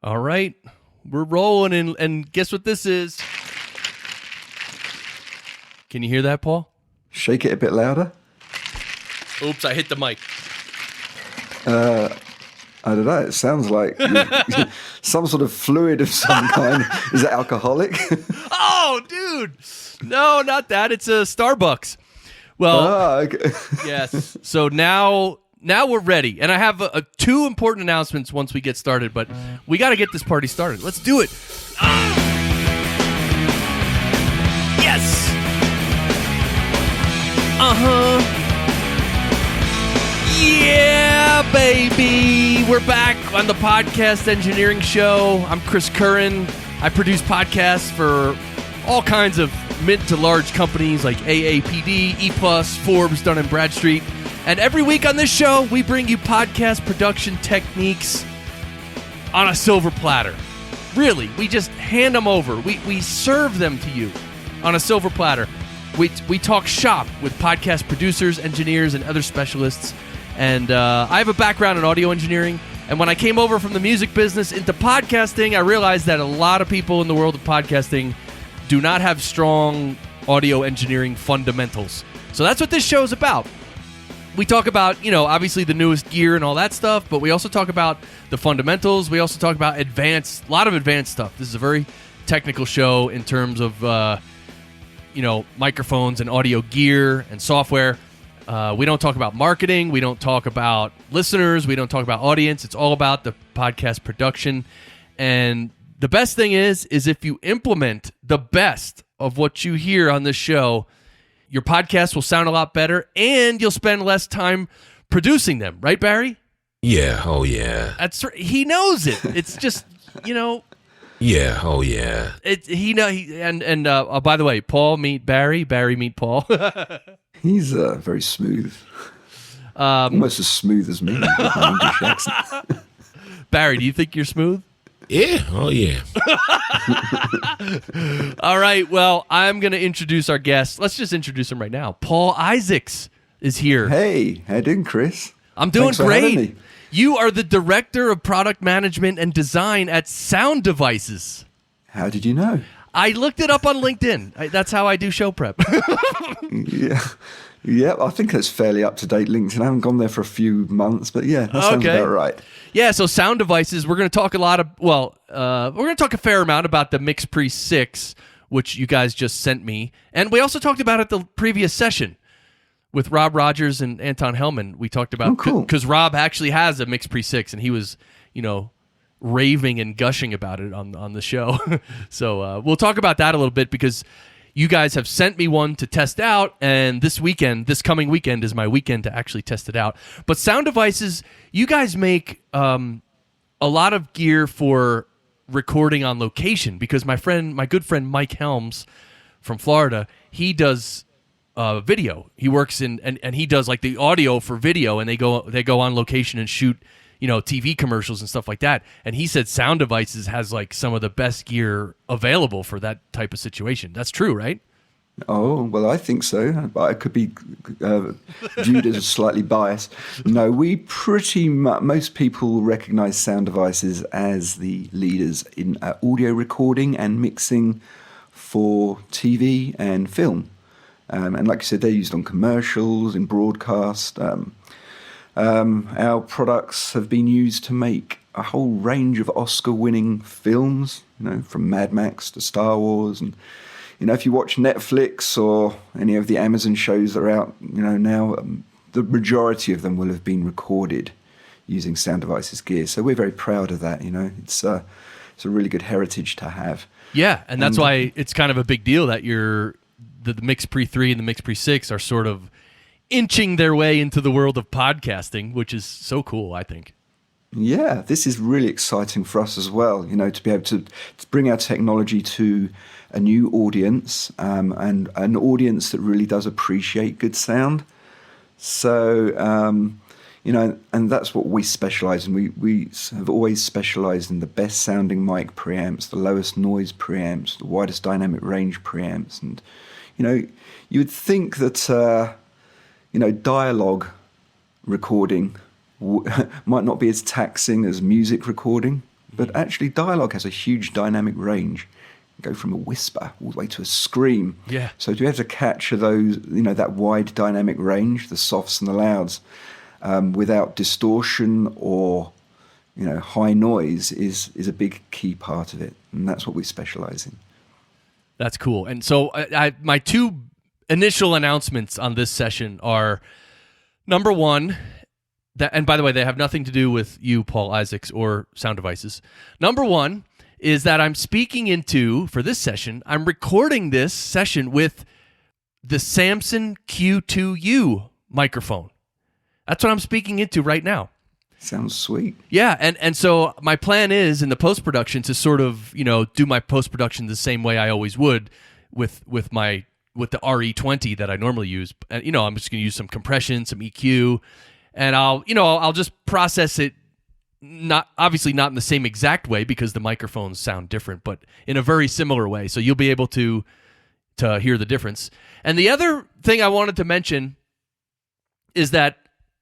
All right, we're rolling, and guess what this is? Can you hear that, Paul? Shake it a bit louder. Oops, I hit the mic. I don't know. It sounds like some sort of fluid of some kind. Is it alcoholic? Oh, dude. No, not that. It's a Starbucks. Well, Okay. yes. So now we're ready. And I have two important announcements once we get started, but we got to get this party started. Let's do it. Yes. Uh-huh. Yeah, baby. We're back on the Podcast Engineering Show. I'm Chris Curran. I produce podcasts for all kinds of mid to large companies like AAPD, E+, Forbes, Dun & Bradstreet. And every week on this show, we bring you podcast production techniques on a silver platter. Really, we just hand them over. We serve them to you on a silver platter. We talk shop with podcast producers, engineers, and other specialists. And I have a background in audio engineering. And when I came over from the music business into podcasting, I realized that a lot of people in the world of podcasting do not have strong audio engineering fundamentals. So that's what this show is about. We talk about, obviously the newest gear and all that stuff, but we also talk about the fundamentals. We also talk about a lot of advanced stuff. This is a very technical show in terms of, microphones and audio gear and software. We don't talk about marketing. We don't talk about listeners. We don't talk about audience. It's all about the podcast production. And the best thing is if you implement the best of what you hear on this show, your podcast will sound a lot better and you'll spend less time producing them. Right, Barry? Yeah. Oh, yeah. That's right. He knows it. It's just, Yeah. Oh, yeah. By the way, Paul meet Barry. Barry meet Paul. He's very smooth. Almost as smooth as me. With my English accent. Barry, do you think you're smooth? Yeah. Oh, yeah. All right. Well, I'm going to introduce our guest. Let's just introduce him right now. Paul Isaacs is here. Hey, how you doing, Chris? I'm doing Thanks for having great. me. You are the Director of Product Management and Design at Sound Devices. How did you know? I looked it up on LinkedIn. That's how I do show prep. Yeah, I think that's fairly up-to-date LinkedIn. I haven't gone there for a few months, but yeah, that sounds about right. Yeah, so Sound Devices, we're going to talk we're going to talk a fair amount about the MixPre 6, which you guys just sent me. And we also talked about it the previous session with Rob Rogers and Anton Hellman. We talked about, cool. Because Rob actually has a MixPre 6, and he was, raving and gushing about it on the show. So we'll talk about that a little bit because you guys have sent me one to test out, and this coming weekend is my weekend to actually test it out. But Sound Devices, you guys make a lot of gear for recording on location because my good friend Mike Helms from Florida, he does video. He works and he does like the audio for video, and they go on location and shoot TV commercials and stuff like that. And he said Sound Devices has like some of the best gear available for that type of situation. That's true, right? Oh, well, I think so, but I could be viewed as slightly biased. No, we most people recognize Sound Devices as the leaders in audio recording and mixing for TV and film. And like you said, they're used on commercials, in broadcast. Our products have been used to make a whole range of Oscar-winning films, from Mad Max to Star Wars. And, if you watch Netflix or any of the Amazon shows that are out, now, the majority of them will have been recorded using Sound Devices gear. So we're very proud of that, It's a really good heritage to have. Yeah, and that's why it's kind of a big deal that the MixPre 3 and the MixPre 6 are sort of inching their way into the world of podcasting, which is so cool, I think. Yeah, this is really exciting for us as well, to be able to bring our technology to a new audience, and an audience that really does appreciate good sound. So, and that's what we specialize in. We have always specialized in the best sounding mic preamps, the lowest noise preamps, the widest dynamic range preamps. And, you would think that, dialogue recording might not be as taxing as music recording, but actually dialogue has a huge dynamic range. Go from a whisper all the way to a scream. Yeah. So to be able to capture those, that wide dynamic range, the softs and the louds, without distortion or, high noise is a big key part of it. And that's what we specialize in. That's cool. And so my two initial announcements on this session are, number one, and by the way, they have nothing to do with you, Paul Isaacs, or Sound Devices. Number one is that I'm speaking into, for this session, I'm recording this session with the Samson Q2U microphone. That's what I'm speaking into right now. Sounds sweet. Yeah, and so my plan is in the post-production to sort of, do my post-production the same way I always would with the RE20 that I normally use. And, I'm just going to use some compression, some EQ, and I'll just process it, obviously not in the same exact way because the microphones sound different, but in a very similar way. So you'll be able to hear the difference. And the other thing I wanted to mention is that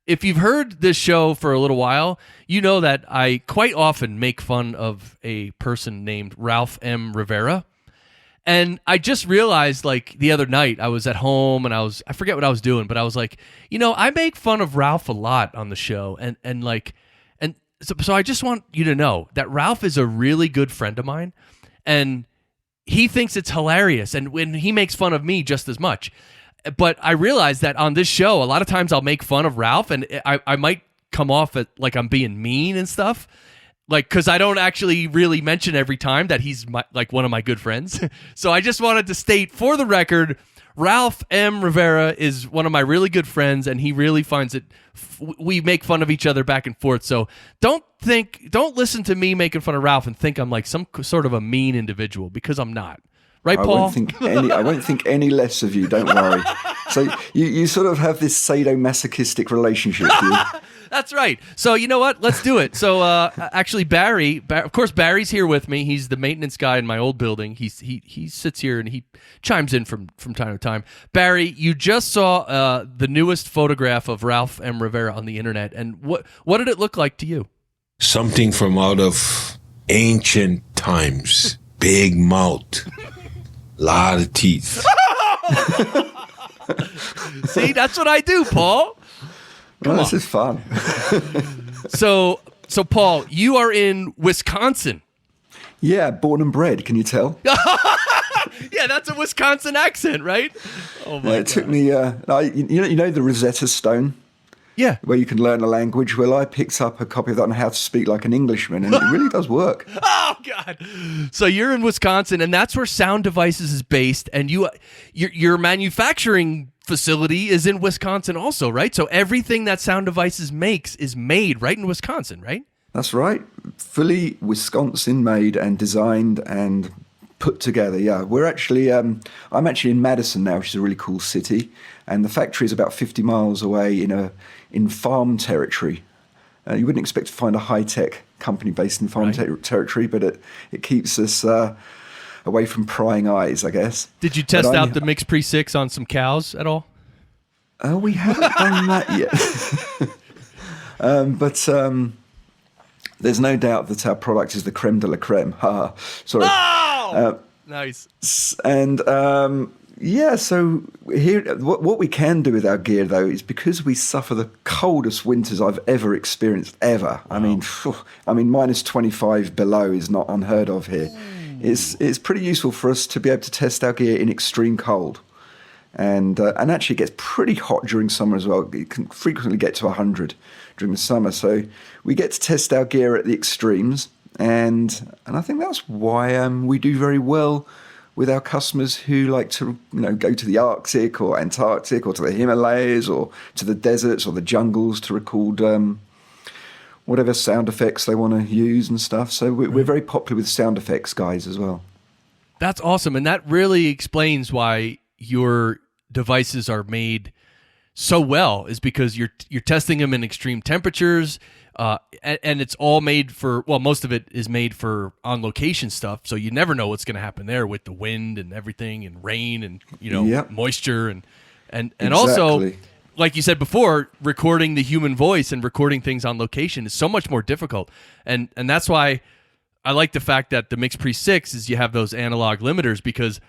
if you've heard this show for a little while, you know that I quite often make fun of a person named Ralph M. Rivera. And I just realized, the other night, I was at home and I forget what I was doing, but I was like, I make fun of Ralph a lot on the show. So I just want you to know that Ralph is a really good friend of mine, and he thinks it's hilarious, and when he makes fun of me just as much. But I realized that on this show, a lot of times I'll make fun of Ralph, and I might come off like I'm being mean and stuff, because I don't actually really mention every time that he's one of my good friends. So I just wanted to state for the record, Ralph M. Rivera is one of my really good friends, and he really finds it. We make fun of each other back and forth. So don't listen to me making fun of Ralph and think I'm like some sort of a mean individual, because I'm not. Right, Paul? I won't think any less of you. Don't worry. So you sort of have this sadomasochistic relationship. Do you? That's right. So you know what? Let's do it. So actually, Barry, of course, Barry's here with me. He's the maintenance guy in my old building. He sits here and he chimes in from time to time. Barry, you just saw the newest photograph of Ralph M. Rivera on the internet, and what did it look like to you? Something from out of ancient times. Big mouth. Lot of teeth. See, that's what I do, Paul. This is fun. So Paul, you are in Wisconsin. Yeah, born and bred. Can you tell? Yeah, that's a Wisconsin accent, right? Oh my! It took me. You know the Rosetta Stone. Yeah. Where you can learn a language. Well, I picked up a copy of that on how to speak like an Englishman, and it really does work. Oh, God. So you're in Wisconsin, and that's where Sound Devices is based, and your manufacturing facility is in Wisconsin also, right? So everything that Sound Devices makes is made right in Wisconsin, right? That's right. Fully Wisconsin-made and designed and put together, yeah. We're actually, I'm actually in Madison now, which is a really cool city, and the factory is about 50 miles away in farm territory. You wouldn't expect to find a high-tech company based in farm territory, but it keeps us away from prying eyes, I guess. Did you test out the Mix Pre 6 on some cows at all? We haven't done that yet. But there's no doubt that our product is the creme de la creme. Sorry. Oh! Nice. And so here, what we can do with our gear, though, is because we suffer the coldest winters I've ever experienced, ever. Wow. I mean, minus 25 below is not unheard of here. It's pretty useful for us to be able to test our gear in extreme cold. And actually it gets pretty hot during summer as well. It can frequently get to 100 during the summer. So we get to test our gear at the extremes. And I think that's why we do very well with our customers who like to go to the Arctic or Antarctic or to the Himalayas or to the deserts or the jungles to record whatever sound effects they want to use and stuff. So we're very popular with sound effects guys as well. That's awesome. And that really explains why your devices are made so well, is because you're testing them in extreme temperatures, and it's all made for, well, most of it is made for on location stuff, so you never know what's going to happen there with the wind and everything and rain and moisture and Exactly. Also, like you said before, recording the human voice and recording things on location is so much more difficult, and that's why I like the fact that the Mix Pre 6 is you have those analog limiters, because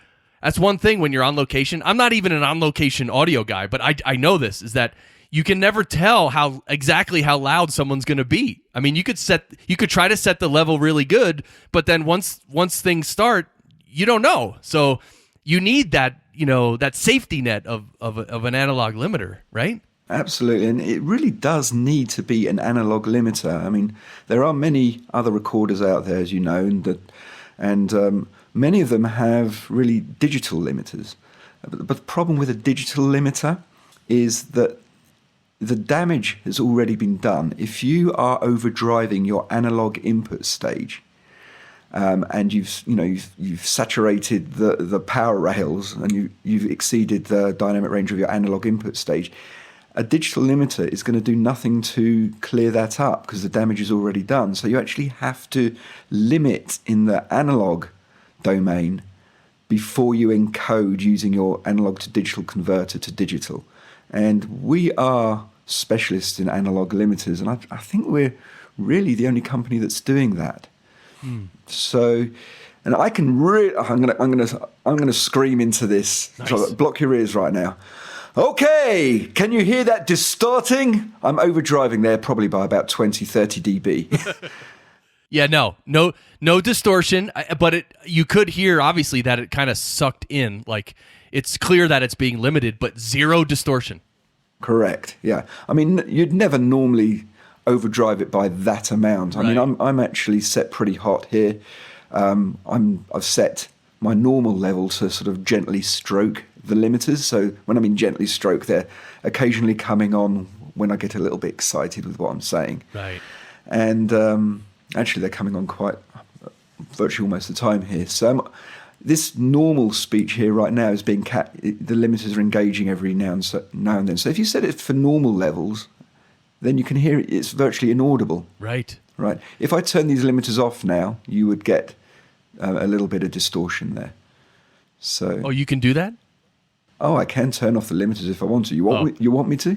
that's one thing when you're on location. I'm not even an on-location audio guy, but I know this, is that you can never tell exactly how loud someone's going to be. I mean, you could try to set the level really good, but then once things start, you don't know. So you need that, that safety net of an analog limiter, right? Absolutely, and it really does need to be an analog limiter. I mean, there are many other recorders out there, as you know, and many of them have really digital limiters. But the problem with a digital limiter is that the damage has already been done. If you are overdriving your analog input stage, and you've saturated the power rails, and you've exceeded the dynamic range of your analog input stage, a digital limiter is going to do nothing to clear that up because the damage is already done. So you actually have to limit in the analog domain before you encode using your analog to digital converter to digital. And we are specialists in analog limiters, and I think we're really the only company that's doing that. So, and I can really, I'm gonna scream into this. Nice. So block your ears right now. Okay, can you hear that distorting? I'm overdriving there probably by about 20, 30 dB. Yeah, no distortion, but you could hear obviously that it kind of sucked in. Like, it's clear that it's being limited, but zero distortion. Correct. Yeah. I mean, you'd never normally overdrive it by that amount. I mean, I'm actually set pretty hot here. I've set my normal level to sort of gently stroke the limiters. So when I mean gently stroke, they're occasionally coming on when I get a little bit excited with what I'm saying. Right. And actually, they're coming on quite virtually almost the time here. So this normal speech here right now is being the limiters are engaging every now and then. So if you set it for normal levels, then you can hear it. It's virtually inaudible. Right. Right. If I turn these limiters off now, you would get a little bit of distortion there. So. Oh, you can do that? Oh, I can turn off the limiters if I want to. You want me to?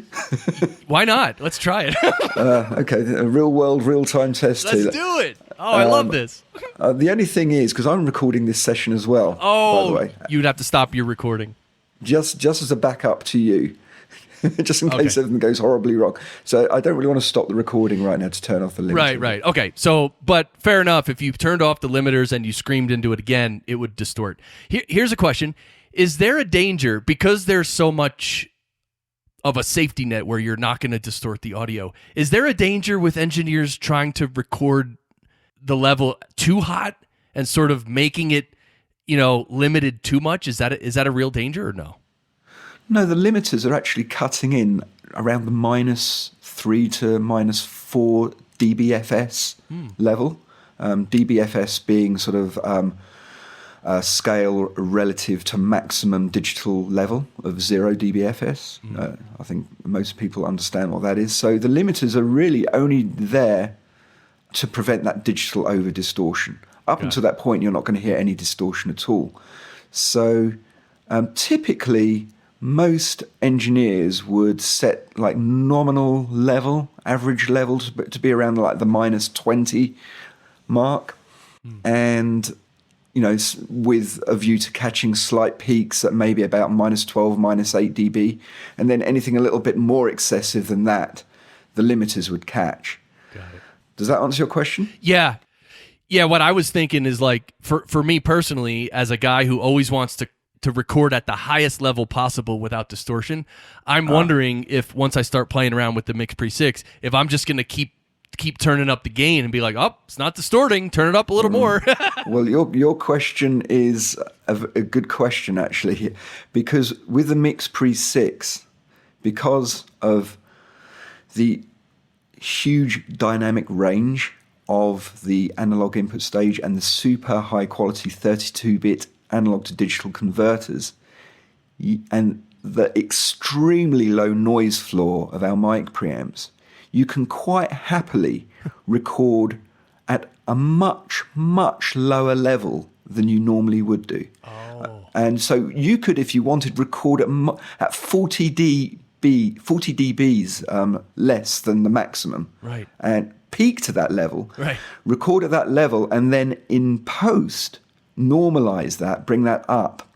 Why not? Let's try it. Okay, a real-time test. Let's do it. Oh, I love this. The only thing is, because I'm recording this session as well, by the way. You'd have to stop your recording. Just as a backup to you, just in case everything goes horribly wrong. So I don't really want to stop the recording right now to turn off the limiter. Right. Okay, so, but fair enough. If you turned off the limiters and you screamed into it again, it would distort. Here's a question. Is there a danger, because there's so much of a safety net where you're not going to distort the audio, is there a danger with engineers trying to record the level too hot and sort of making it, limited too much? Is that a real danger or no? No, the limiters are actually cutting in around the -3 to -4 dBFS level. dBFS being sort of scale relative to maximum digital level of 0 dBFS. I think most people understand what that is. So the limiters are really only there to prevent that digital over distortion. Up until that point, you're not going to hear any distortion at all. So typically, most engineers would set like nominal level, average level to be around like the -20 mark. And with a view to catching slight peaks at maybe about -12, -8 dB. And then anything a little bit more excessive than that, the limiters would catch. Got it. Does that answer your question? Yeah. Yeah, what I was thinking is, like, for me personally, as a guy who always wants to record at the highest level possible without distortion, I'm wondering if once I start playing around with the Mix Pre 6, if I'm just going to keep turning up the gain and be like, oh, it's not distorting, turn it up a little more. Well, your question is a good question, actually, because with the Mix Pre 6, because of the huge dynamic range of the analog input stage and the super high quality 32-bit analog to digital converters, and the extremely low noise floor of our mic preamps, you can quite happily record at a much, much lower level than you normally would do. Oh. And so you could, if you wanted, record at 40 dBs less than the maximum. Right. And peak to that level, Right. record at that level, and then in post, normalize that, bring that up.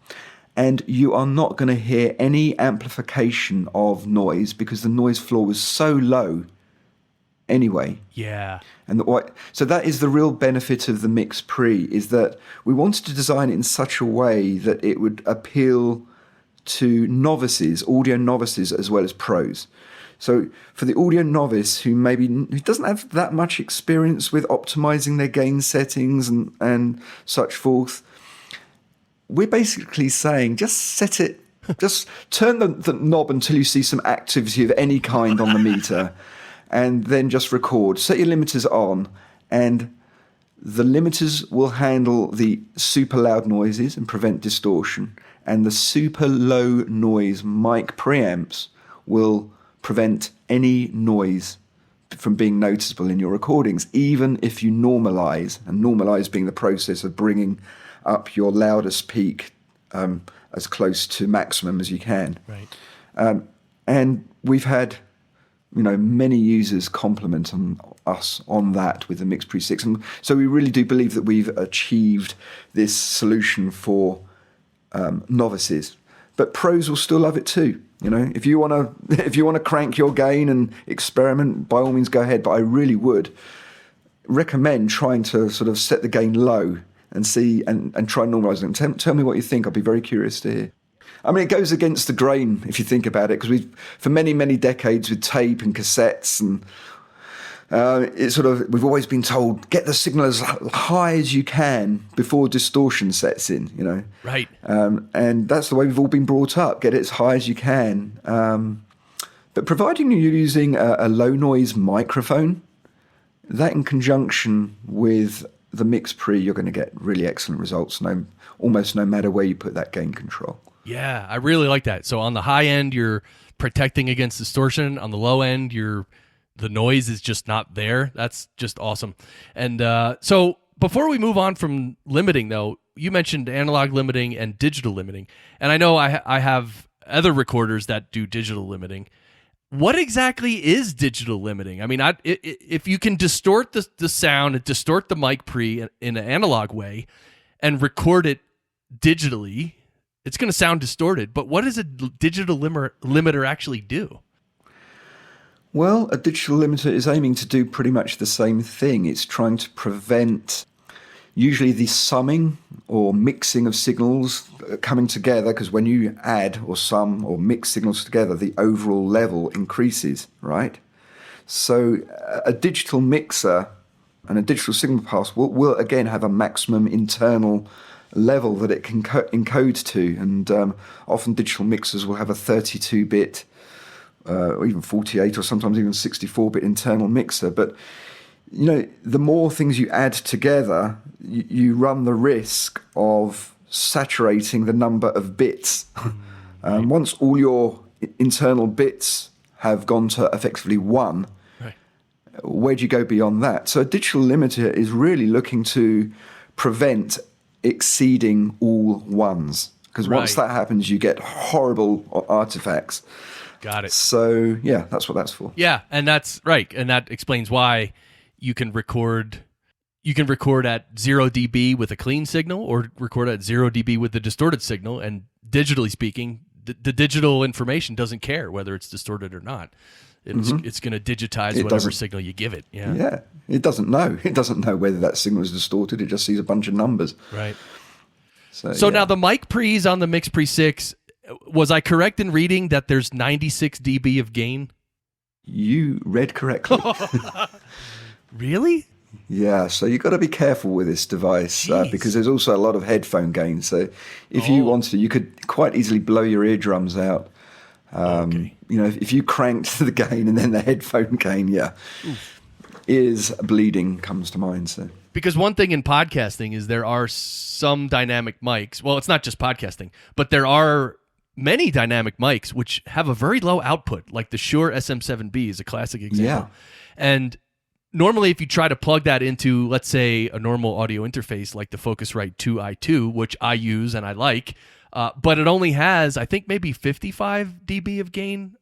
And you are not going to hear any amplification of noise because the noise floor was so low anyway. Yeah. And so that is the real benefit of the Mix Pre, is that we wanted to design it in such a way that it would appeal to novices, audio novices, as well as pros. So for the audio novice who doesn't have that much experience with optimizing their gain settings and such forth, we're basically saying just turn the knob until you see some activity of any kind on the meter, and then just record. Set your limiters on, and the limiters will handle the super loud noises and prevent distortion, and the super low noise mic preamps will prevent any noise from being noticeable in your recordings, even if you normalize, and normalize being the process of bringing up your loudest peak as close to maximum as you can. Right. And we've had, many users compliment on us on that with the Mix Pre 6. And so we really do believe that we've achieved this solution for novices. But pros will still love it too. If you want to crank your gain and experiment, by all means go ahead. But I really would recommend trying to sort of set the gain low and see and try and normalize it. Tell me what you think. I'll be very curious to hear. I mean, it goes against the grain if you think about it, because for many, many decades with tape and cassettes, and we've always been told, get the signal as high as you can before distortion sets in, Right. And that's the way we've all been brought up. Get it as high as you can. But providing you're using a low noise microphone, that in conjunction with the Mix Pre, you're going to get really excellent results, almost no matter where you put that gain control. Yeah, I really like that. So on the high end, you're protecting against distortion. On the low end, the noise is just not there. That's just awesome. And so before we move on from limiting, though, you mentioned analog limiting and digital limiting. And I know I have other recorders that do digital limiting. What exactly is digital limiting? I mean, if you can distort the sound and distort the mic pre in an analog way and record it digitally, it's going to sound distorted. But what does a digital limiter actually do? Well, a digital limiter is aiming to do pretty much the same thing. It's trying to prevent usually the summing or mixing of signals coming together, because when you add or sum or mix signals together, the overall level increases, right? So a digital mixer and a digital signal pass will again have a maximum internal level that it can encode to, and often digital mixers will have a 32-bit or even 48 or sometimes even 64-bit internal mixer. But the more things you add together, you run the risk of saturating the number of bits. Once all your internal bits have gone to effectively one, right, where do you go beyond that? So a digital limiter is really looking to prevent exceeding all ones, because once that happens, you get horrible artifacts. Got it. So yeah, that's what that's for. Yeah, and that's right, and that explains why you can record at 0 dB with a clean signal, or record at 0 dB with the distorted signal. And digitally speaking, the digital information doesn't care whether it's distorted or not. It's going to digitize whatever signal you give it. Yeah, it doesn't know. It doesn't know whether that signal is distorted. It just sees a bunch of numbers. Right. So now the mic pre's on the Mix Pre 6, was I correct in reading that there's 96 dB of gain? You read correctly. Really? Yeah, so you've got to be careful with this device because there's also a lot of headphone gain. So if you wanted to, you could quite easily blow your eardrums out. If you cranked the gain and then the headphone gain, ears bleeding comes to mind. So because one thing in podcasting is there are some dynamic mics. Well, it's not just podcasting, but there are many dynamic mics which have a very low output, like the Shure SM7B is a classic example. Yeah. And normally if you try to plug that into, let's say, a normal audio interface like the Focusrite 2i2, which I use and I like, but it only has, I think, maybe 55 dB of gain.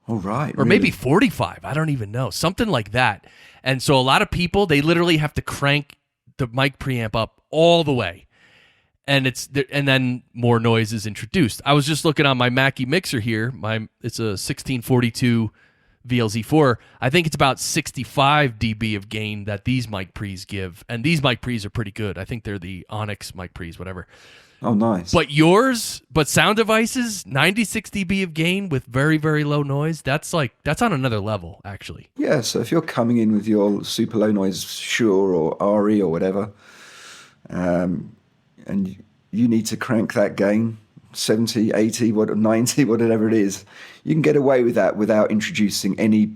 Oh, right. Or maybe 45. I don't even know. Something like that. And so a lot of people, they literally have to crank the mic preamp up all the way. And then more noise is introduced. I was just looking on my Mackie mixer here. It's a 1642 VLZ4. I think it's about 65 dB of gain that these mic pre's give. And these mic pre's are pretty good. I think they're the Onyx mic pre's, whatever. Oh, nice. But Sound Devices, 96 dB of gain with very, very low noise. That's on another level, actually. Yeah, so if you're coming in with your super low noise Shure or RE or whatever, and you need to crank that gain 70, 80, 90, whatever it is, you can get away with that without introducing any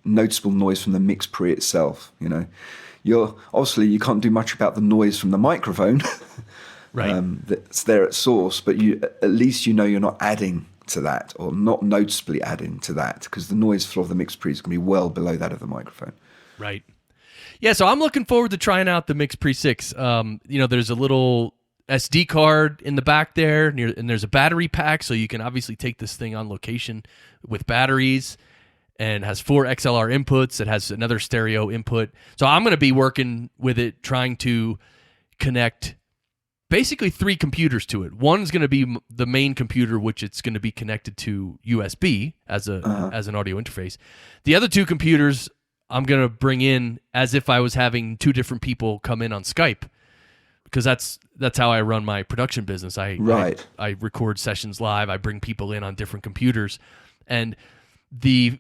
noticeable noise from the mix pre itself. Obviously you can't do much about the noise from the microphone. Right. That's there at source, but at least you're not adding to that, or not noticeably adding to that, because the noise floor of the mix pre is going to be well below that of the microphone. Right. Yeah, so I'm looking forward to trying out the Mix Pre 6. There's a little SD card in the back there, and there's a battery pack, so you can obviously take this thing on location with batteries, and has 4 XLR inputs. It has another stereo input. So I'm going to be working with it, trying to connect basically 3 computers to it. One's going to be the main computer, which it's going to be connected to USB as an audio interface. The other 2 computers I'm going to bring in as if I was having 2 different people come in on Skype, because that's how I run my production business. I record sessions live. I bring people in on different computers, and the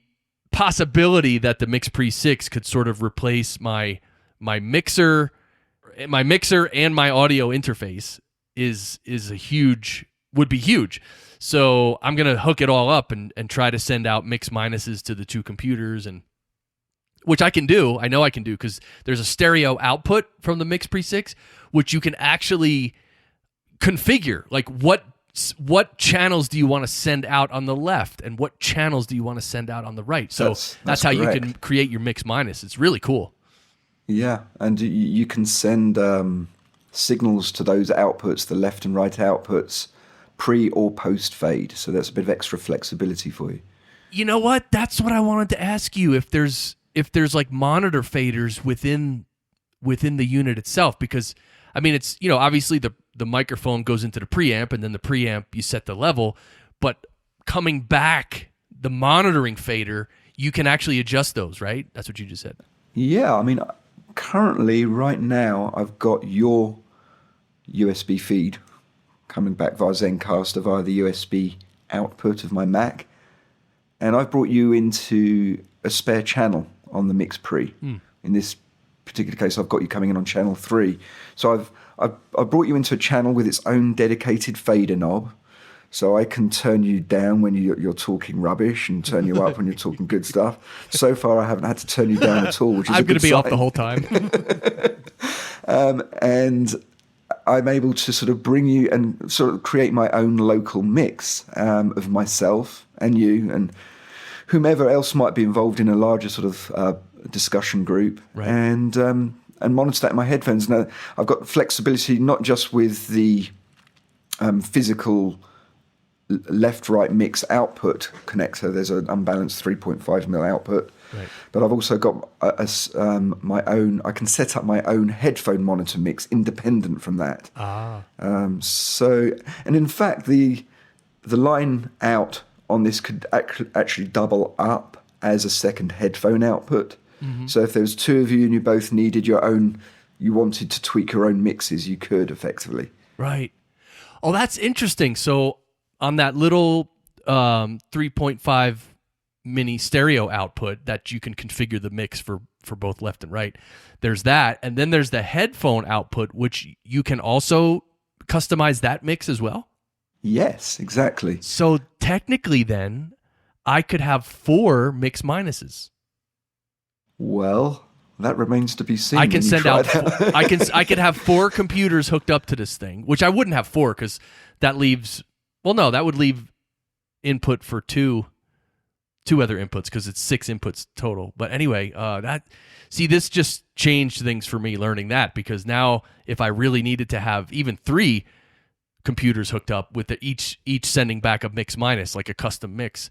possibility that the Mix Pre 6 could sort of replace my mixer and my audio interface would be huge. So I'm gonna hook it all up and try to send out mix minuses to the 2 computers, and which I can do. I know I can do, because there's a stereo output from the Mix Pre 6, which you can actually configure. Like what channels do you want to send out on the left, and what channels do you want to send out on the right? So that's how correct. you can create your mix minus. It's really cool. Yeah, and you can send signals to those outputs, the left and right outputs, pre or post fade. So that's a bit of extra flexibility for you. You know what? That's what I wanted to ask you. If there's like monitor faders within the unit itself, because I mean, it's, obviously the microphone goes into the preamp, and then the preamp you set the level, but coming back, the monitoring fader, you can actually adjust those, right? That's what you just said. Yeah, I mean, currently, right now, I've got your USB feed coming back via Zencaster via the USB output of my Mac, and I've brought you into a spare channel on the Mix Pre. In this particular case, I've got you coming in on channel 3. So I've brought you into a channel with its own dedicated fader knob, so I can turn you down when you're talking rubbish and turn you up when you're talking good stuff. So far, I haven't had to turn you down at all, which is I'm going to be sign. off the whole time. And I'm able to sort of bring you and sort of create my own local mix of myself and you and whomever else might be involved in a larger sort of discussion group, right. and monitor that in my headphones. Now, I've got flexibility not just with the physical left-right mix output connector. There's an unbalanced 3.5mm output, right. But I've also got my own. I can set up my own headphone monitor mix independent from that. So, and in fact, the line out on this could actually double up as a second headphone output. Mm-hmm. So if there was 2 of you and you both needed your own, you wanted to tweak your own mixes, you could effectively. Right. Oh, that's interesting. So on that little 3.5 mini stereo output that you can configure the mix for both left and right, there's that. And then there's the headphone output, which you can also customize that mix as well? Yes, exactly. So technically then, I could have 4 mix minuses. Well, that remains to be seen. I can send out. I could have 4 computers hooked up to this thing, which I wouldn't have 4 because that leaves. Well, no, that would leave input for two other inputs because it's 6 inputs total. But anyway, this just changed things for me learning that, because now if I really needed to have even 3 computers hooked up with each sending back a mix minus, like a custom mix,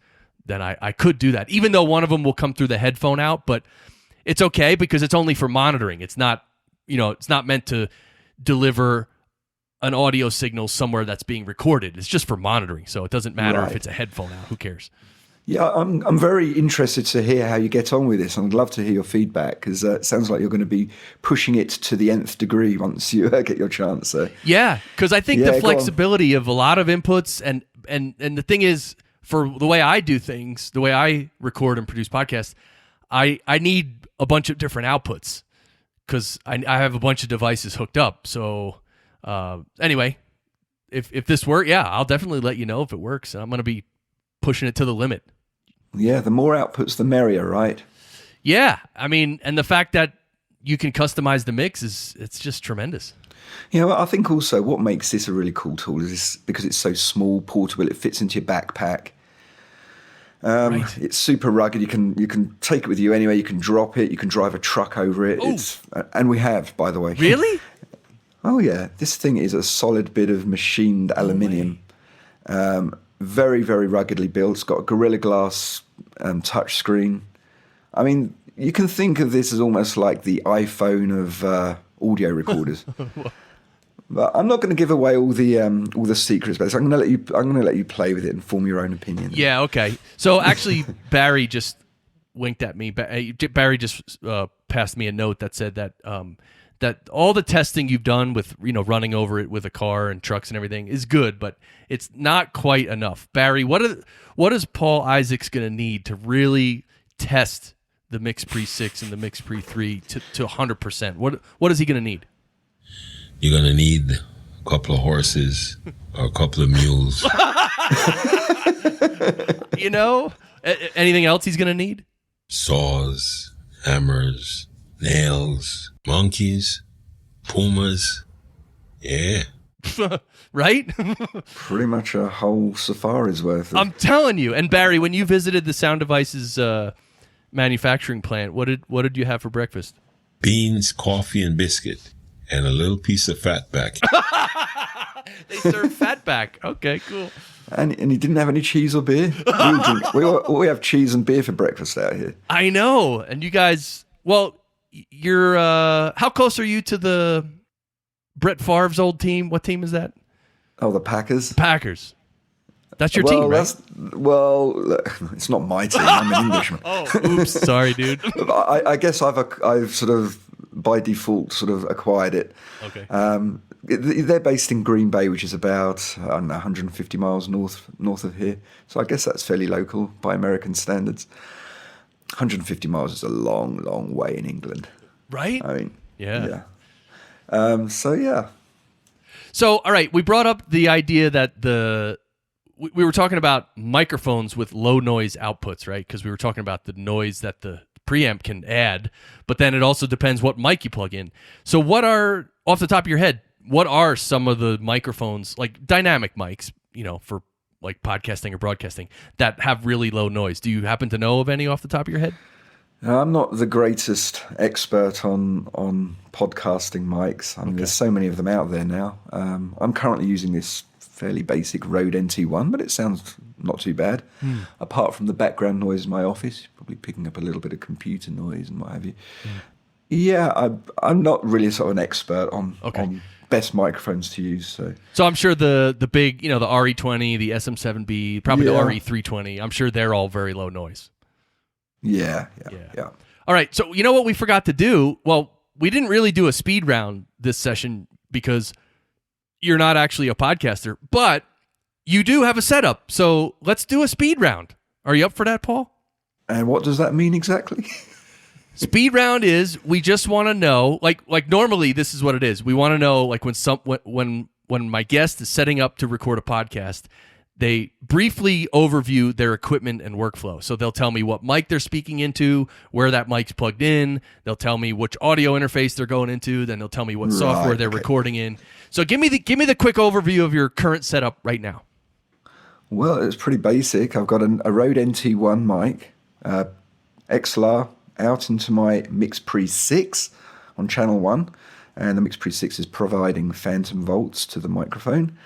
then I could do that. Even though one of them will come through the headphone out, but it's okay because it's only for monitoring. It's not, it's not meant to deliver an audio signal somewhere that's being recorded. It's just for monitoring. So it doesn't matter if it's a headphone out. Who cares? Yeah, I'm very interested to hear how you get on with this. I'd love to hear your feedback because it sounds like you're going to be pushing it to the nth degree once you get your chance. So. Yeah, because I think the flexibility of a lot of inputs and the thing is, for the way I do things, the way I record and produce podcasts, I need a bunch of different outputs because I have a bunch of devices hooked up. So anyway, if this works, I'll definitely let you know if it works. I'm going to be pushing it to the limit. Yeah, the more outputs, the merrier, right? Yeah, I mean, and the fact that you can customize the mix it's just tremendous. I think also what makes this a really cool tool is because it's so small, portable, it fits into your backpack. Right. It's super rugged. You can take it with you anywhere. You can drop it. You can drive a truck over it. And we have, by the way. Really? Oh yeah, this thing is a solid bit of machined aluminium. Very, very ruggedly built. It's got a Gorilla Glass touch screen. I mean, you can think of this as almost like the iPhone of audio recorders. But I'm not going to give away all the secrets. But I'm going to let you play with it and form your own opinion. Yeah. Okay. So actually, Barry just winked at me. Barry just passed me a note that said that that all the testing you've done with running over it with a car and trucks and everything is good, but it's not quite enough. Barry, what is Paul Isaacs going to need to really test the Mix Pre 6 and the Mix Pre 3 to 100%? What is he going to need? You're going to need a couple of horses or a couple of mules. Anything else he's going to need? Saws, hammers, nails, monkeys, pumas. Yeah. Right? Pretty much a whole safari's worth. I'm telling you. And Barry, when you visited the Sound Devices manufacturing plant, what did you have for breakfast? Beans, coffee, and biscuit, and a little piece of fatback. They serve fatback. Okay, cool. And he didn't have any cheese or beer? We have cheese and beer for breakfast out here. I know. And you guys, well, you're how close are you to the Brett Favre's old team? What team is that? Oh, the Packers. Packers. That's your team, right? It's not my team. I'm an Englishman. Oops, sorry, dude. I guess I've sort of by default sort of acquired it. Okay. They're based in Green Bay, which is about 150 miles north of here. So I guess that's fairly local by American standards. 150 miles is a long, long way in England. Right? I mean, yeah. So, all right, we brought up the idea that we were talking about microphones with low noise outputs, right? Because we were talking about the noise that the preamp can add, but then it also depends what mic you plug in. So off the top of your head, what are some of the microphones, like dynamic mics, for like podcasting or broadcasting, that have really low noise? Do you happen to know of any off the top of your head? I'm not the greatest expert on podcasting mics. I mean, There's so many of them out there now. I'm currently using this fairly basic Rode NT1, but it sounds not too bad. Apart from the background noise in my office, probably picking up a little bit of computer noise and what have you. Yeah, I'm not really sort of an expert on best microphones to use. So I'm sure the big, the RE20, the SM7B, probably the RE320, I'm sure they're all very low noise. Yeah. All right, so you know what we forgot to do? Well, we didn't really do a speed round this session because you're not actually a podcaster, but you do have a setup. So let's do a speed round. Are you up for that, Paul? And what does that mean exactly? Speed round is we just want to know, like normally this is what it is. We want to know, like when my guest is setting up to record a podcast, they briefly overview their equipment and workflow. So they'll tell me what mic they're speaking into, where that mic's plugged in. They'll tell me which audio interface they're going into. Then they'll tell me what software they're recording in. So give me the quick overview of your current setup right now. Well, it's pretty basic. I've got a Rode NT1 mic, XLR out into my Mix Pre 6 on channel 1, and the Mix Pre 6 is providing phantom volts to the microphone.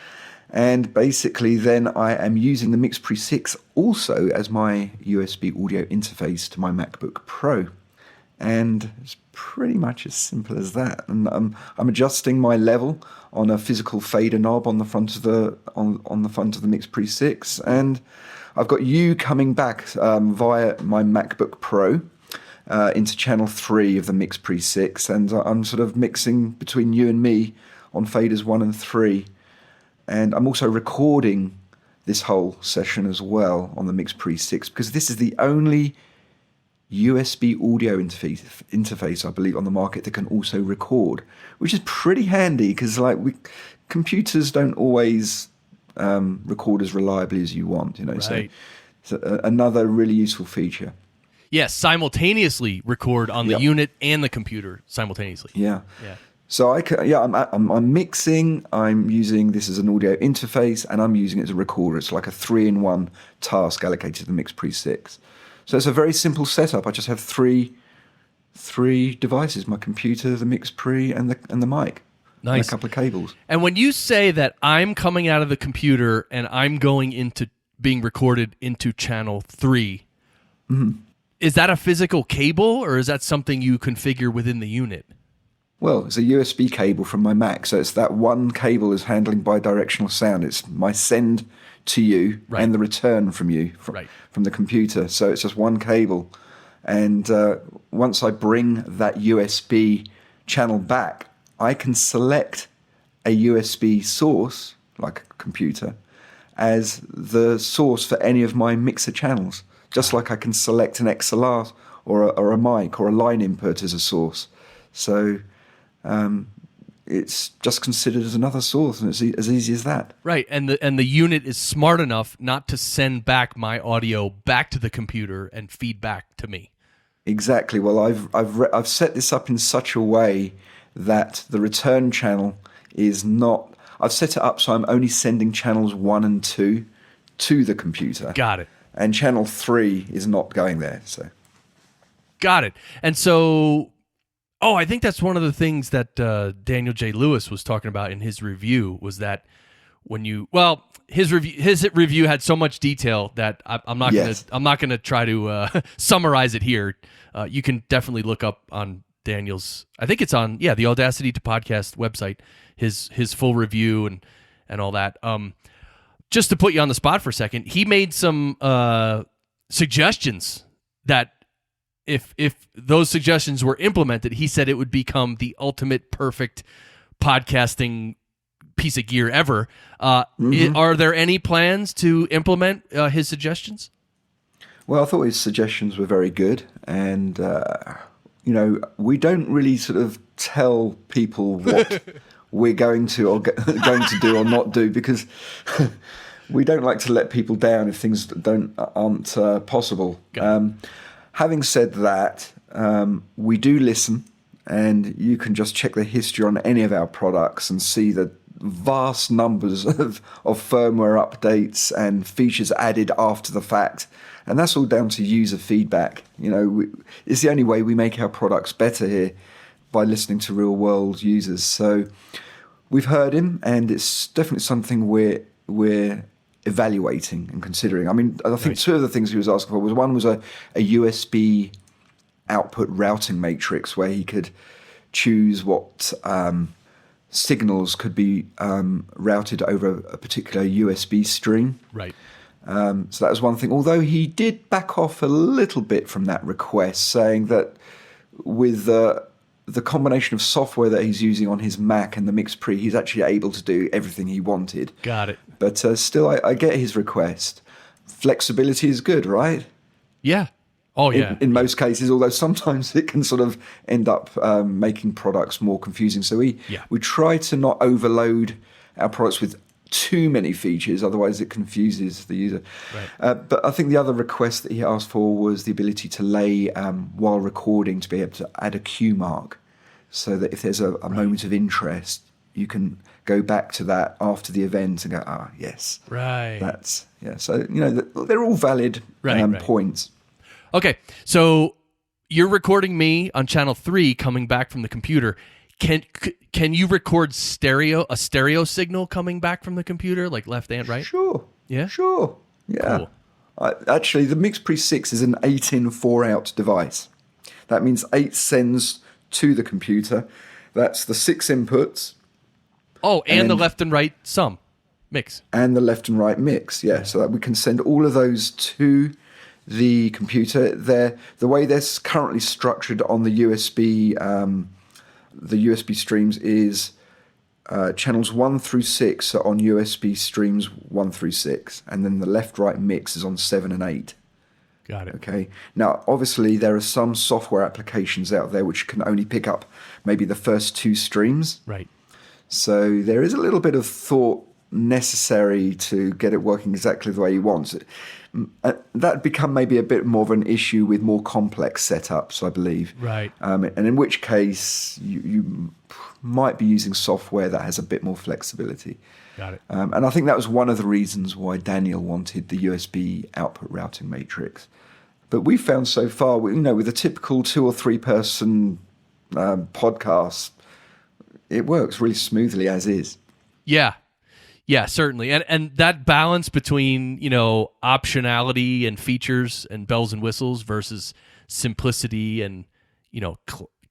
And basically then I am using the Mix Pre 6 also as my USB audio interface to my MacBook Pro. And it's pretty much as simple as that. And I'm adjusting my level on a physical fader knob on the front of the on the front of the Mix Pre 6, and I've got you coming back via my MacBook Pro into channel 3 of the Mix Pre 6, and I'm sort of mixing between you and me on faders 1 and 3, and I'm also recording this whole session as well on the Mix Pre 6 because this is the only USB audio interface, I believe, on the market that can also record, which is pretty handy because computers don't always record as reliably as you want, Right. So another really useful feature. Yes, simultaneously record on the unit and the computer simultaneously. Yeah. So I'm mixing. I'm using this as an audio interface, and I'm using it as a recorder. It's like a 3-in-1 task allocated to the Mix Pre 6. So it's a very simple setup. I just have three devices: my computer, the Mix Pre, and the mic. Nice. And a couple of cables. And when you say that I'm coming out of the computer and I'm going into being recorded into channel 3, is that a physical cable or is that something you configure within the unit? Well, it's a USB cable from my Mac, so it's that one cable is handling bidirectional sound. It's my send to you and the return from you from the computer. So it's just one cable. And once I bring that USB channel back, I can select a USB source, like a computer, as the source for any of my mixer channels, just like I can select an XLR or a mic or a line input as a source. So it's just considered as another source, and it's as easy as that. Right, and the unit is smart enough not to send back my audio back to the computer and feed back to me. Exactly. Well, I've set this up in such a way that the return channel is not. I've set it up so I'm only sending channels 1 and 2 to the computer. Got it. And channel 3 is not going there. So. Got it. And so. Oh, I think that's one of the things that Daniel J. Lewis was talking about in his review was that when his review had so much detail that I'm not going to try to summarize it here. You can definitely look up on Daniel's. I think it's on the Audacity to Podcast website. His full review and all that. Just to put you on the spot for a second, he made some suggestions that. If those suggestions were implemented, he said it would become the ultimate perfect podcasting piece of gear ever. Are there any plans to implement his suggestions? Well, I thought his suggestions were very good, and we don't really sort of tell people what we're going to do or not do because we don't like to let people down if things aren't possible. Having said that, we do listen, and you can just check the history on any of our products and see the vast numbers of firmware updates and features added after the fact. And that's all down to user feedback. It's the only way we make our products better here, by listening to real-world users. So we've heard him, and it's definitely something we're evaluating and considering. I mean, I think two of the things he was asking for was a USB output routing matrix where he could choose what signals could be routed over a particular USB stream. Right. So that was one thing. Although he did back off a little bit from that request, saying that with the combination of software that he's using on his Mac and the Mix Pre, he's actually able to do everything he wanted. Got it. But still, I get his request. Flexibility is good, right? Yeah. Oh, yeah. In most cases, although sometimes it can sort of end up making products more confusing. So we try to not overload our products with too many features, otherwise it confuses the user. Right. But I think the other request that he asked for was the ability to lay, while recording, to be able to add a cue mark, so that if there's a moment of interest, you can go back to that after the event and go, yes. Right. That's, yeah. So, they're all valid points. Okay, so you're recording me on channel 3 coming back from the computer. can you record a stereo signal coming back from the computer, like left and right? Sure. Yeah? Sure. Yeah. Cool. Actually, the Mix Pre 6 is an 8-in, 4-out device. That means 8 sends to the computer. That's the 6 inputs. Oh, and the left and right mix. And the left and right mix, yeah. So that we can send all of those to the computer. The way they're currently structured on the USB streams is channels 1 through 6 are on USB streams 1 through 6, and then the left-right mix is on 7 and 8. Got it. Okay. Now, obviously, there are some software applications out there which can only pick up maybe the first 2 streams. Right. So there is a little bit of thought necessary to get it working exactly the way you want it. That become maybe a bit more of an issue with more complex setups, I believe. Right. And in which case you might be using software that has a bit more flexibility. Got it. And I think that was one of the reasons why Daniel wanted the USB output routing matrix. But we found so far, with a typical 2 or 3 person podcast, it works really smoothly as is. Yeah. Yeah, certainly. And that balance between, optionality and features and bells and whistles versus simplicity and,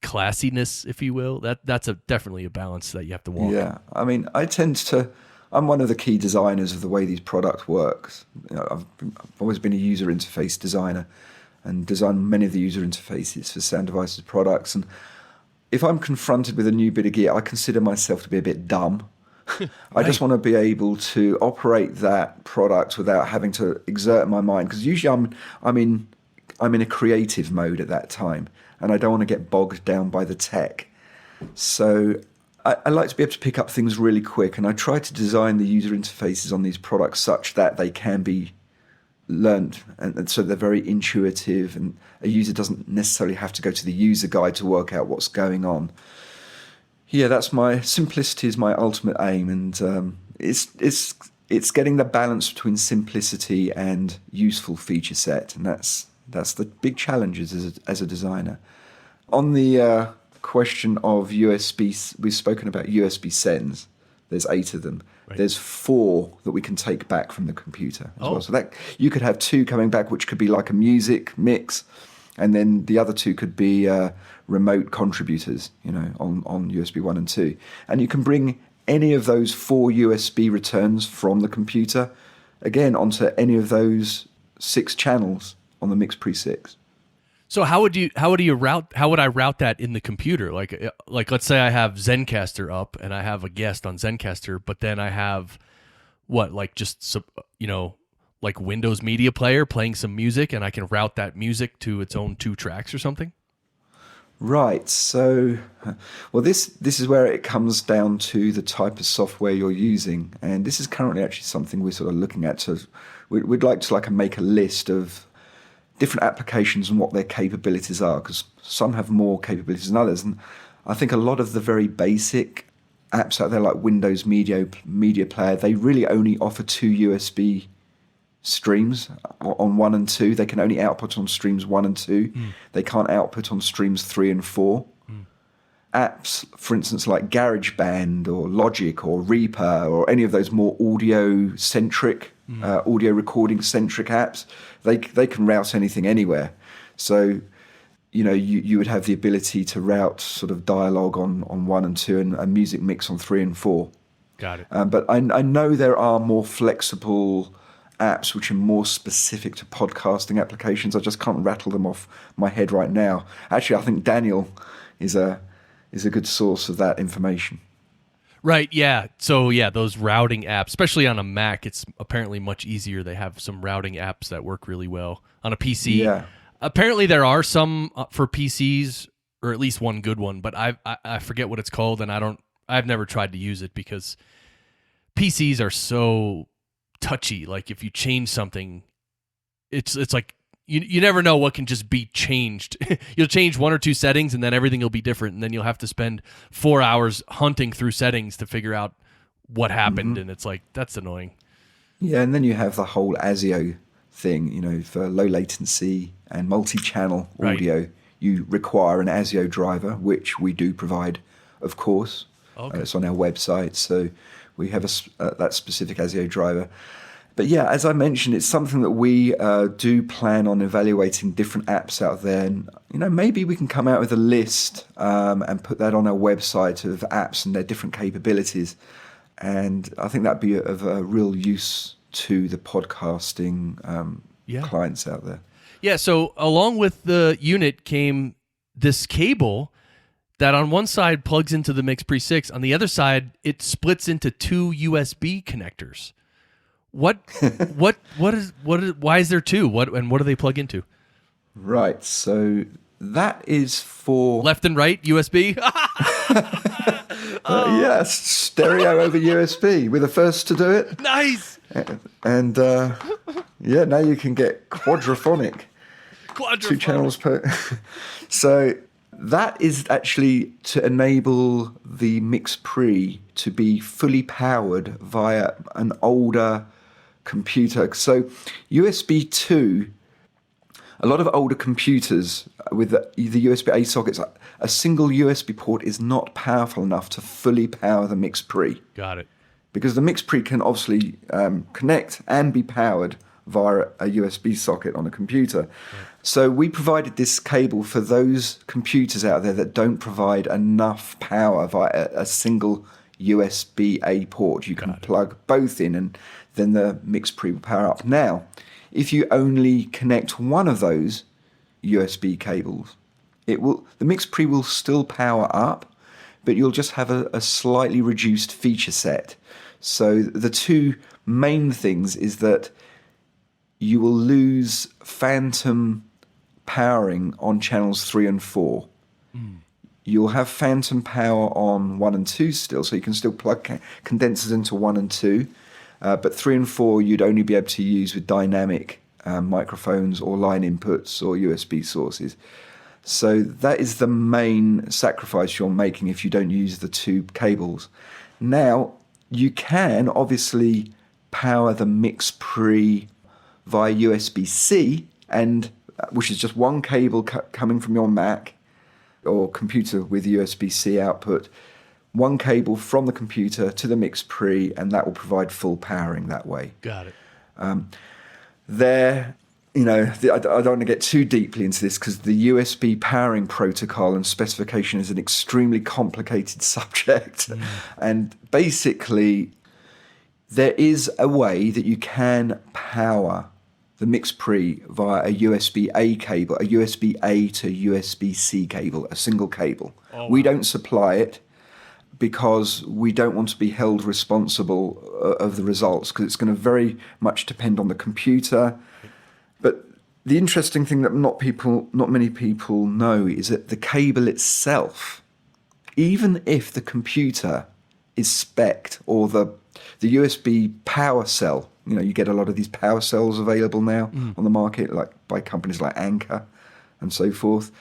classiness, if you will, that's definitely a balance that you have to walk. Yeah. I mean, I'm one of the key designers of the way these products works. I've always been a user interface designer and designed many of the user interfaces for Sound Devices products. And if I'm confronted with a new bit of gear, I consider myself to be a bit dumb. I just want to be able to operate that product without having to exert my mind, because usually I'm in a creative mode at that time, and I don't want to get bogged down by the tech. So I like to be able to pick up things really quick, and I try to design the user interfaces on these products such that they can be learned, and so they're very intuitive, and a user doesn't necessarily have to go to the user guide to work out what's going on. Yeah, simplicity is my ultimate aim, and it's getting the balance between simplicity and useful feature set, and that's the big challenges as a designer. On the question of USB, we've spoken about USB sends. There's 8 of them. Right. There's 4 that we can take back from the computer as well. So that you could have 2 coming back, which could be like a music mix, and then the other 2 could be remote contributors, on USB 1 and 2. And you can bring any of those 4 USB returns from the computer, again, onto any of those 6 channels on the Mix Pre 6. So how would I route that in the computer? Like let's say I have Zencaster up and I have a guest on Zencaster, but then I have like Windows Media Player playing some music, and I can route that music to its own 2 tracks or something? Right. So, this is where it comes down to the type of software you're using, and this is currently actually something we're sort of looking at. So, we'd like to make a list of different applications and what their capabilities are, because some have more capabilities than others. And I think a lot of the very basic apps out there, like Windows Media Player, they really only offer 2 USB streams on 1 and 2. They can only output on streams 1 and 2. They can't output on streams 3 and 4. Apps, for instance, like GarageBand or Logic or Reaper or any of those more audio-centric, audio recording-centric apps, they can route anything anywhere. So, you would have the ability to route sort of dialogue on 1 and 2 and a music mix on 3 and 4. Got it. But I know there are more flexible apps which are more specific to podcasting applications. I just can't rattle them off my head right now. Actually, I think Daniel is a good source of that information. Right, yeah. So, yeah, those routing apps, especially on a Mac, it's apparently much easier. They have some routing apps that work really well. On a PC, yeah. Apparently there are some for PCs, or at least one good one, but I forget what it's called, and I've never tried to use it because PCs are so touchy. Like, if you change something, it's like you never know what can just be changed. You'll change 1 or 2 settings and then everything will be different, and then you'll have to spend 4 hours hunting through settings to figure out what happened, and it's like, that's annoying. Yeah, and then you have the whole ASIO thing, for low latency and multi-channel audio. Right. You require an ASIO driver, which we do provide of course. Okay. It's on our website, so we have that specific ASIO driver. But yeah, as I mentioned, it's something that we do plan on evaluating different apps out there. And, maybe we can come out with a list and put that on our website of apps and their different capabilities. And I think that'd be of a real use to the podcasting clients out there. Yeah, so along with the unit came this cable that on one side plugs into the Mix Pre 6. On the other side, it splits into two USB connectors. Why is there two? What do they plug into? Right, so that is for left and right USB. Yes, stereo over USB. We're the first to do it. Nice. And now you can get quadraphonic. 2 channels per. So that is actually to enable the Mix Pre to be fully powered via an older computer. So USB 2, a lot of older computers with the USB-A sockets, a single USB port is not powerful enough to fully power the Mix Pre. Got it. Because the Mix Pre can obviously connect and be powered via a USB socket on a computer. Right. So we provided this cable for those computers out there that don't provide enough power via a single USB-A port. You can plug both in and then the Mix Pre will power up. Now, if you only connect one of those USB cables, the Mix Pre will still power up, but you'll just have a slightly reduced feature set. So the two main things is that you will lose phantom powering on channels 3 and 4. You'll have phantom power on 1 and 2 still, so you can still plug condensers into 1 and 2. But 3 and 4 you'd only be able to use with dynamic microphones or line inputs or USB sources. So that is the main sacrifice you're making if you don't use the two cables. Now, you can obviously power the Mix Pre via USB-C, which is just one cable coming from your Mac or computer with USB-C output, one cable from the computer to the Mix Pre, and that will provide full powering that way. Got it. I don't want to get too deeply into this because the USB powering protocol and specification is an extremely complicated subject. And basically, there is a way that you can power the Mix Pre via a USB-A cable, a USB-A to USB-C cable, a single cable. Oh, wow. We don't supply it because we don't want to be held responsible of the results, because it's going to very much depend on the computer. But the interesting thing that not many people know is that the cable itself, even if the computer is spec'd, or the USB power cell, you get a lot of these power cells available now on the market, like by companies like Anker and so forth.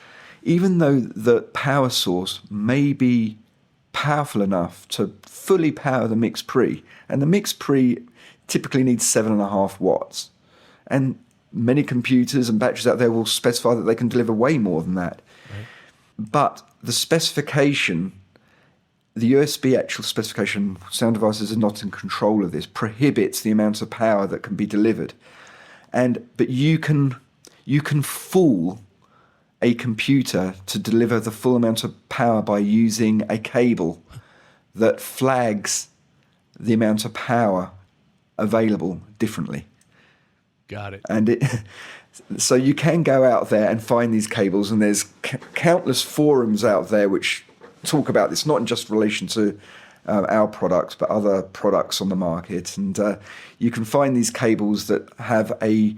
Even though the power source may be powerful enough to fully power the Mix Pre, and the Mix Pre typically needs 7.5 watts, and many computers and batteries out there will specify that they can deliver way more than that. Right. But the specification, the USB actual specification, Sound Devices are not in control of this, prohibits the amount of power that can be delivered. But you can fool a computer to deliver the full amount of power by using a cable that flags the amount of power available differently. Got it. And so you can go out there and find these cables, and there's countless forums out there which talk about this, not in just relation to our products, but other products on the market. And you can find these cables that have a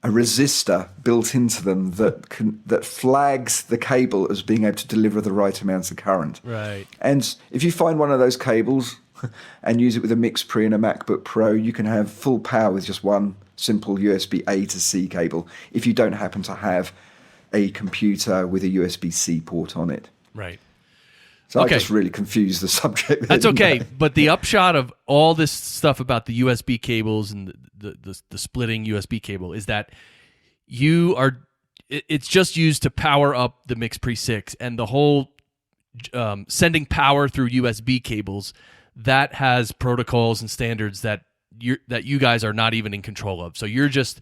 resistor built into them that flags the cable as being able to deliver the right amounts of current. Right. And if you find one of those cables and use it with a Mix Pre and a MacBook Pro, you can have full power with just one simple USB-A to C cable, if you don't happen to have a computer with a USB-C port on it. Right. So I just really confused the subject. That's okay. But the upshot of all this stuff about the USB cables and the splitting USB cable is that it's just used to power up the Mix Pre 6, and the whole sending power through USB cables, that has protocols and standards that you guys are not even in control of. So you're just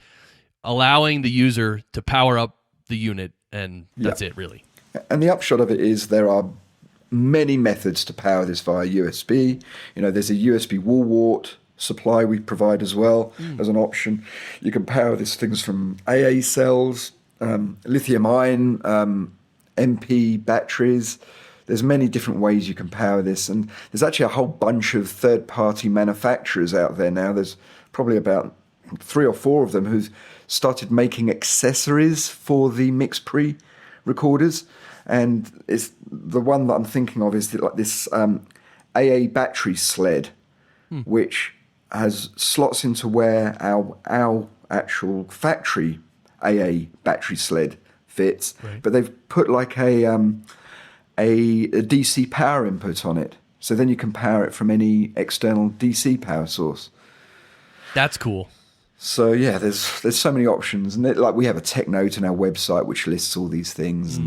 allowing the user to power up the unit, and that's it, really. And the upshot of it is there are many methods to power this via USB. There's a USB wall wart supply we provide as well as an option. You can power these things from AA cells, lithium-ion, MP batteries. There's many different ways you can power this, and there's actually a whole bunch of third-party manufacturers out there now. There's probably about 3 or 4 of them who've started making accessories for the MixPre recorders, and it's the one that I'm thinking of is this AA battery sled, which has slots into where our actual factory AA battery sled fits, but they've put like a DC power input on it, so then you can power it from any external DC power source. That's cool. So yeah, there's so many options, and we have a tech note on our website which lists all these things.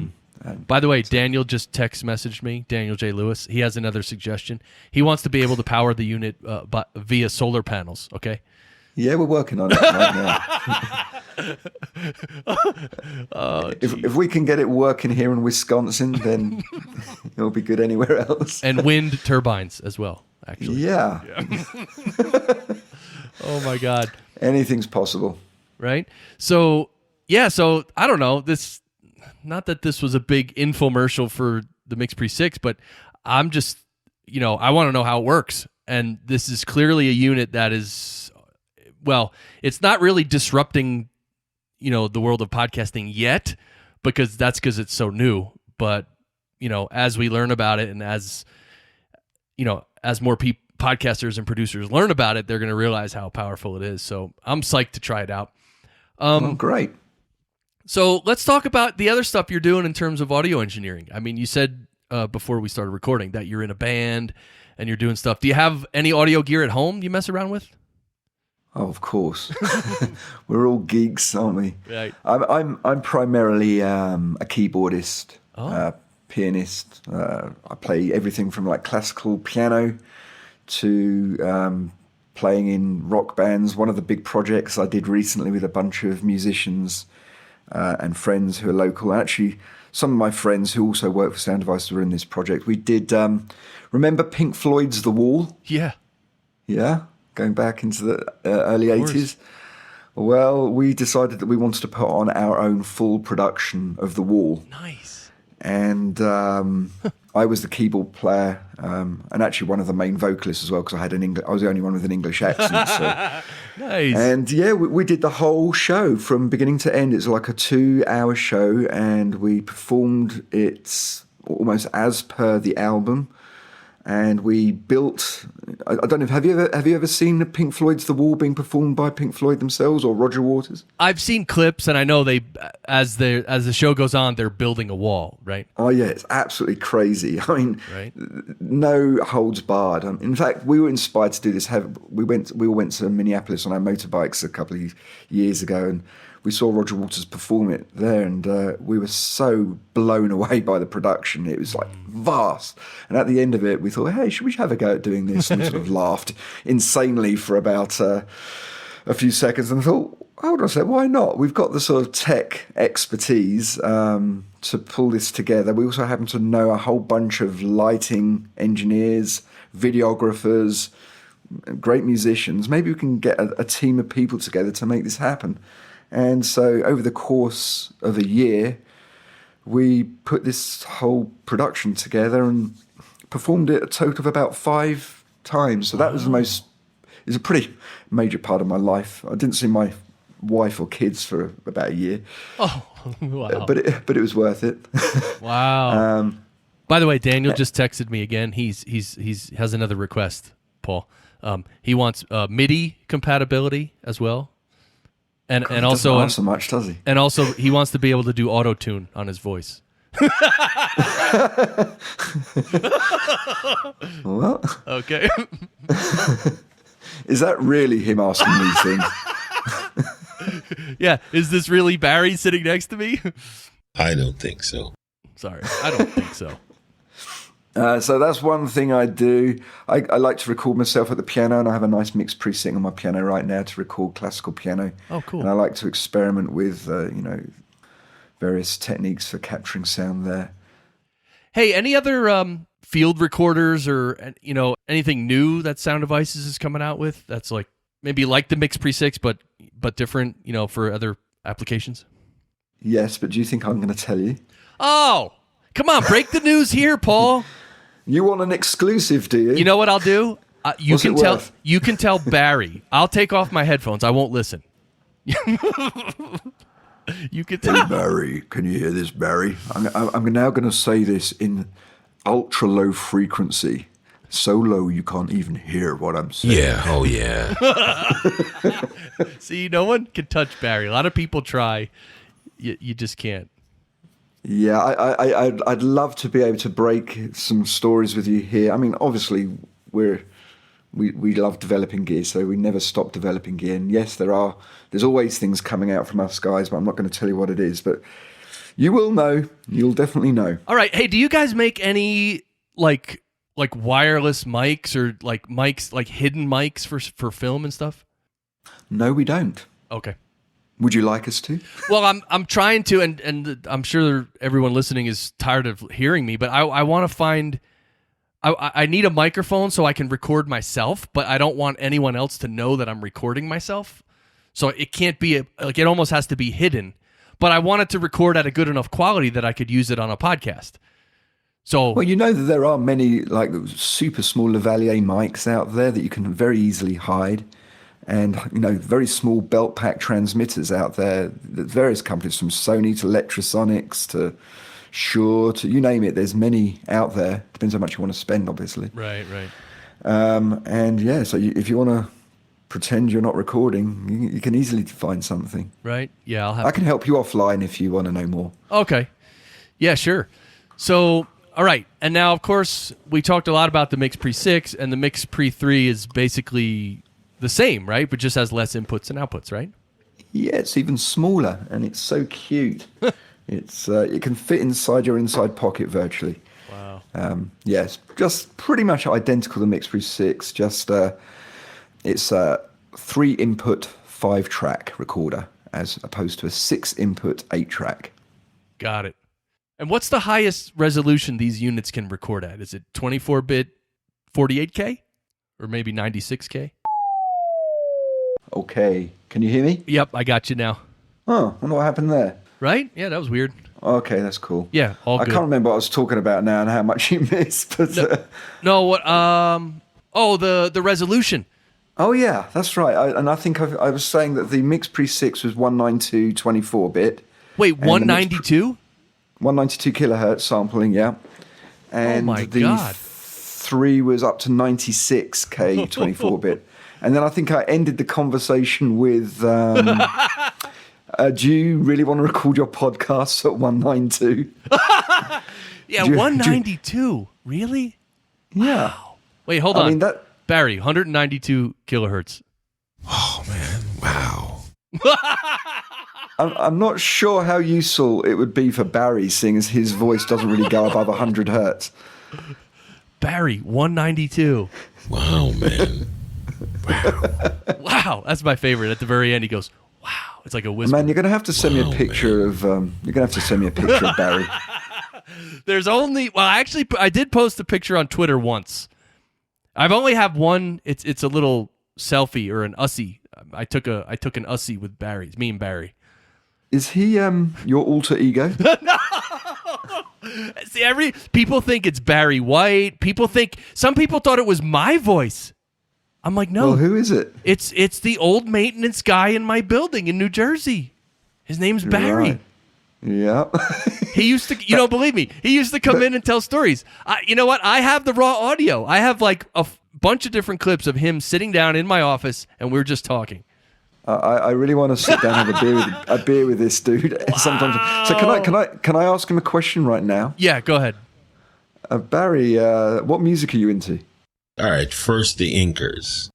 By the way, Daniel just text messaged me, Daniel J. Lewis. He has another suggestion. He wants to be able to power the unit via solar panels. Okay. Yeah, we're working on it right now. If we can get it working here in Wisconsin, then it'll be good anywhere else. And wind turbines as well, actually. Yeah. Oh my God. Anything's possible. Right? So I don't know. Not that this was a big infomercial for the MixPre 6, but I'm just, I want to know how it works. And this is clearly a unit that is, well, it's not really disrupting, the world of podcasting yet, because it's so new. But, as we learn about it, and as more podcasters and producers learn about it, they're going to realize how powerful it is. So I'm psyched to try it out. Great. So let's talk about the other stuff you're doing in terms of audio engineering. I mean, you said before we started recording that you're in a band and you're doing stuff. Do you have any audio gear at home you mess around with? Oh, of course. We're all geeks, aren't we? Right. I'm primarily a keyboardist, pianist. I play everything from like classical piano to playing in rock bands. One of the big projects I did recently with a bunch of musicians and friends who are local. Actually, some of my friends who also work for Sound Devices were in this project. We did, remember Pink Floyd's The Wall? Yeah. Yeah, going back into the early 80s. Well, we decided that we wanted to put on our own full production of The Wall. Nice. And I was the keyboard player, and actually one of the main vocalists as well, because I was the only one with an English accent. So. Nice. And yeah, we did the whole show from beginning to end. It's like a 2-hour show, and we performed it almost as per the album. And we built. I don't know. Have you ever seen Pink Floyd's The Wall being performed by Pink Floyd themselves or Roger Waters? I've seen clips, and I know as the show goes on, they're building a wall, right? Oh yeah, it's absolutely crazy. I mean, no holds barred. In fact, we were inspired to do this. We all went to Minneapolis on our motorbikes a couple of years ago, and we saw Roger Waters perform it there, and we were so blown away by the production. It was like vast. And at the end of it, we thought, hey, should we have a go at doing this? And sort of laughed insanely for about a few seconds, and thought, hold on a sec, why not? We've got the sort of tech expertise to pull this together. We also happen to know a whole bunch of lighting engineers, videographers, great musicians. Maybe we can get a team of people together to make this happen. And so over the course of a year, we put this whole production together and performed it a total of about 5 times. So that was it's a pretty major part of my life. I didn't see my wife or kids for about a year. Oh, wow. But it was worth it. Wow. By the way, Daniel just texted me again. He's has another request, Paul. He wants MIDI compatibility as well. And also not so much, does he? And also he wants to be able to do auto tune on his voice. What? Okay. Is that really him asking these things? Yeah. Is this really Barry sitting next to me? I don't think so. Sorry, I don't think so. So that's one thing I do. I like to record myself at the piano, and I have a nice mix pre-sitting on my piano right now to record classical piano. Oh, cool. And I like to experiment with, various techniques for capturing sound there. Hey, any other field recorders or anything new that Sound Devices is coming out with that's like maybe like the Mix Pre 6 but different, for other applications? Yes, but do you think I'm going to tell you? Oh, come on, break the news here, Paul. You want an exclusive, do you? You know what I'll do? What's it worth? You can tell Barry. I'll take off my headphones. I won't listen. You can tell. Hey, Barry, can you hear this, Barry? I'm now going to say this in ultra low frequency, so low you can't even hear what I'm saying. Yeah, oh yeah. See, no one can touch Barry. A lot of people try. You just can't. Yeah, I'd love to be able to break some stories with you here. I mean, obviously, we love developing gear, so we never stop developing gear. And yes, there's always things coming out from us guys, but I'm not going to tell you what it is. But you will know. You'll definitely know. All right. Hey, do you guys make any like wireless mics or like mics, like hidden mics for film and stuff? No, we don't. Okay. Would you like us to? Well, I'm trying to, and I'm sure everyone listening is tired of hearing me, but I want to find. I need a microphone so I can record myself, but I don't want anyone else to know that I'm recording myself. So it can't be it almost has to be hidden. But I want it to record at a good enough quality that I could use it on a podcast. So well, you know that there are many like super small lavalier mics out there that you can very easily hide. And, very small belt pack transmitters out there, various companies from Sony to Lectrosonics to Shure to you name it. There's many out there. Depends how much you want to spend, obviously. Right. And yeah, so if you want to pretend you're not recording, you can easily find something. Right. Yeah, I can help you offline if you want to know more. Okay. Yeah, sure. So, all right. And now, of course, we talked a lot about the Mix Pre 6, and the Mix Pre 3 is basically the same, right? But just has less inputs and outputs, right? Yeah, it's even smaller, and it's so cute. It can fit inside your inside pocket virtually. Wow. Yes, just pretty much identical to the Mix Pre 6. Just it's a 3-input 5-track recorder as opposed to a 6-input 8-track. Got it. And what's the highest resolution these units can record at? Is it 24-bit 48K or maybe 96K? Okay, can you hear me? Yep, I got you now. Oh, I wonder what happened there. Right? Yeah, that was weird. Okay, that's cool. Yeah, all good. I can't remember what I was talking about now and how much you missed. But no, what? The resolution. Oh yeah, that's right. I think I was saying that the Mix Pre 6 was 192 24-bit. Wait, 192? 192 kilohertz sampling, yeah. And oh my the God. 3 was up to 96K 24-bit. And then I think I ended the conversation with, do you really want to record your podcast at 192? Yeah, 192. Really? Yeah. Wow. Wait, hold on. I mean, Barry, 192 kilohertz. Oh man, wow. I'm not sure how useful it would be for Barry, seeing as his voice doesn't really go above 100 hertz. Barry, 192. Wow, man. Wow. Wow, that's my favorite. At the very end, he goes, "Wow!" It's like a whisper. Man, you're gonna have to send me a picture of. You're gonna have to send me a picture of Barry. There's only. Well, actually, I did post a picture on Twitter once. I've only have one. It's a little selfie or an ussy. I took an ussy with Barry. It's me and Barry. Is he your alter ego? No. See, people think it's Barry White. Some people thought it was my voice. I'm like, no. Well, who is it? It's the old maintenance guy in my building in New Jersey. His name's Barry. Right. Yeah. He used to, don't believe me. He used to come in and tell stories. You know what? I have the raw audio. I have like a bunch of different clips of him sitting down in my office and we're just talking. I really want to sit down and have a beer with this dude. Wow. Sometimes. So can I ask him a question right now? Yeah, go ahead. Barry, what music are you into? All right, first the Inkers.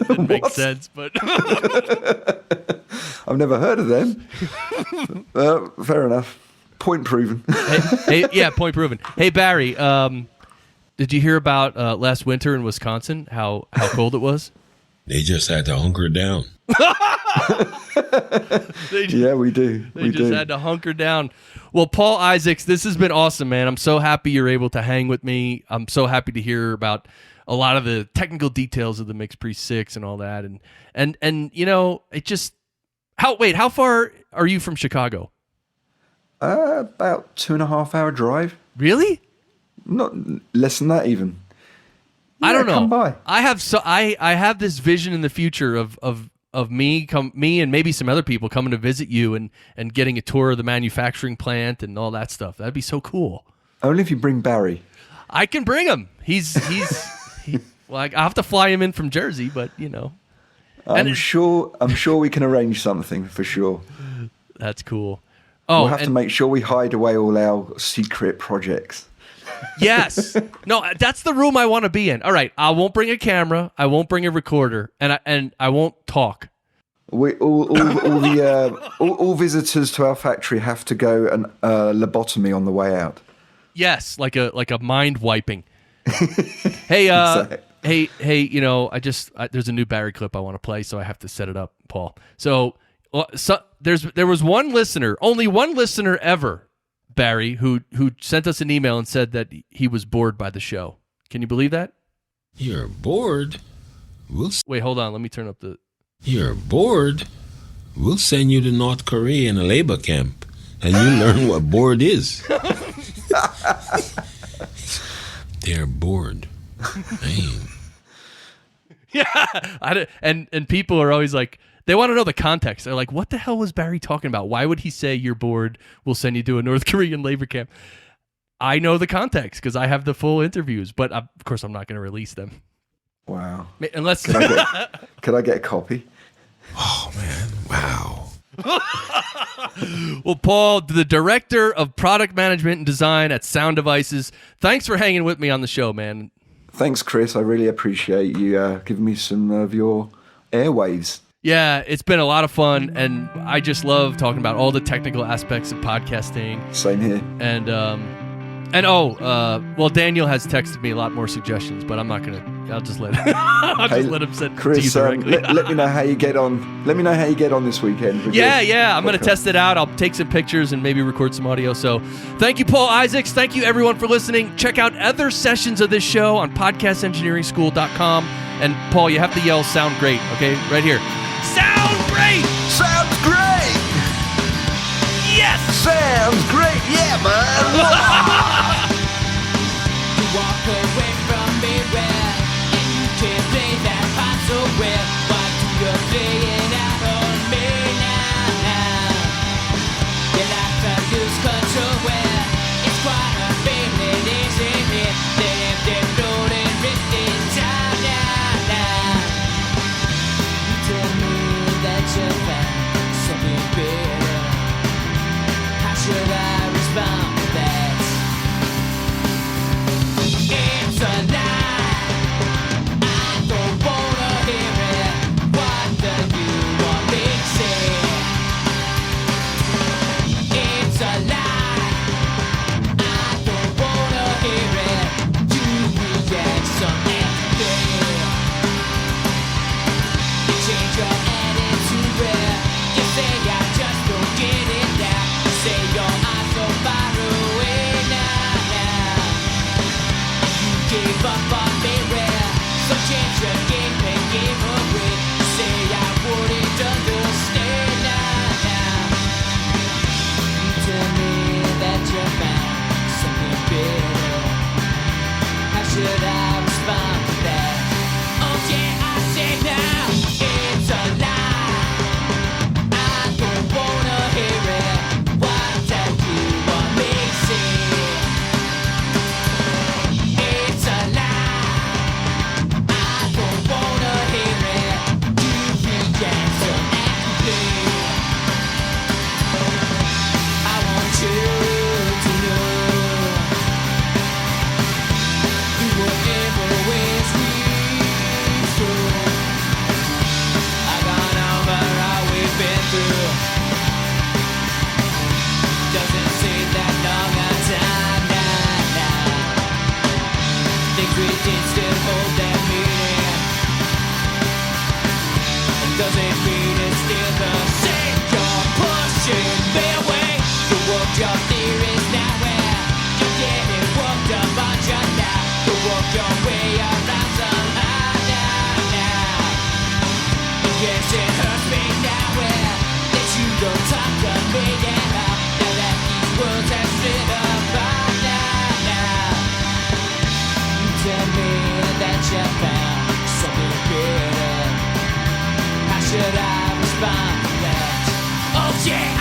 That makes sense, but I've never heard of them. Fair enough. Point proven. Yeah, point proven. Hey, Barry, did you hear about last winter in Wisconsin, how cold it was? They just had to hunker down. Yeah, we do. They just had to hunker down. Well, Paul Isaacs, this has been awesome, man. I'm so happy you're able to hang with me. I'm so happy to hear about a lot of the technical details of the Mix Pre 6 and all that. And you know, it just... How far are you from Chicago? About 2.5 hour drive. Really? Not less than that even. I don't know. Come by. I have this vision in the future of me and maybe some other people coming to visit you and getting a tour of the manufacturing plant and all that stuff. That'd be so cool. Only if you bring Barry. I can bring him. Well, I have to fly him in from Jersey, but you know. I'm sure we can arrange something for sure. That's cool. Oh, we'll have to make sure we hide away all our secret projects. Yes. No, that's the room I want to be in. All right, I won't bring a camera. I won't bring a recorder, and I won't talk. All visitors to our factory have to go and lobotomy on the way out. Yes, like a mind wiping. Hey, Exactly. hey, you know, there's a new Barry clip I want to play, so I have to set it up, Paul. So there was one listener, only one listener ever, Barry, who sent us an email and said that he was bored by the show. Can you believe that? You're bored? Wait, hold on. Let me turn up the... You're bored? We'll send you to North Korea in a labor camp, and you learn what bored is. They're bored. Man. Yeah, and people are always like, they want to know the context. They're like, what the hell was Barry talking about? Why would he say you're bored? We'll send you to a North Korean labor camp. I know the context because I have the full interviews, but of course I'm not going to release them. Wow. Unless Could I get a copy? Oh, man. Wow. Well, Paul, the director of product management and design at Sound Devices, thanks for hanging with me on the show, man. Thanks, Chris. I really appreciate you giving me some of your airwaves. Yeah, it's been a lot of fun, and I just love talking about all the technical aspects of podcasting. Same here. Well, Daniel has texted me a lot more suggestions, but I'm not gonna. I'll just let let him send Chris, to you directly. let me know how you get on. Let me know how you get on this weekend. with Yeah, your I'm gonna podcast. test it out. I'll take some pictures and maybe record some audio. So, thank you, Paul Isaacs. Thank you, everyone, for listening. Check out other sessions of this show on podcastengineeringschool.com. And Paul, you have to yell "Sound great!" Okay, right here. Sound great! Sounds great! Yes! Sounds great! Yeah, man! You walk away from me well, and you can't play that part so well. Why do you play it out on me now? You like to lose control well. It's quite a feeling, isn't it? That they're floating, drifting down now. You tell me that you found something better. How should I respond to that? It's you found something better. How should I respond to that? Oh yeah!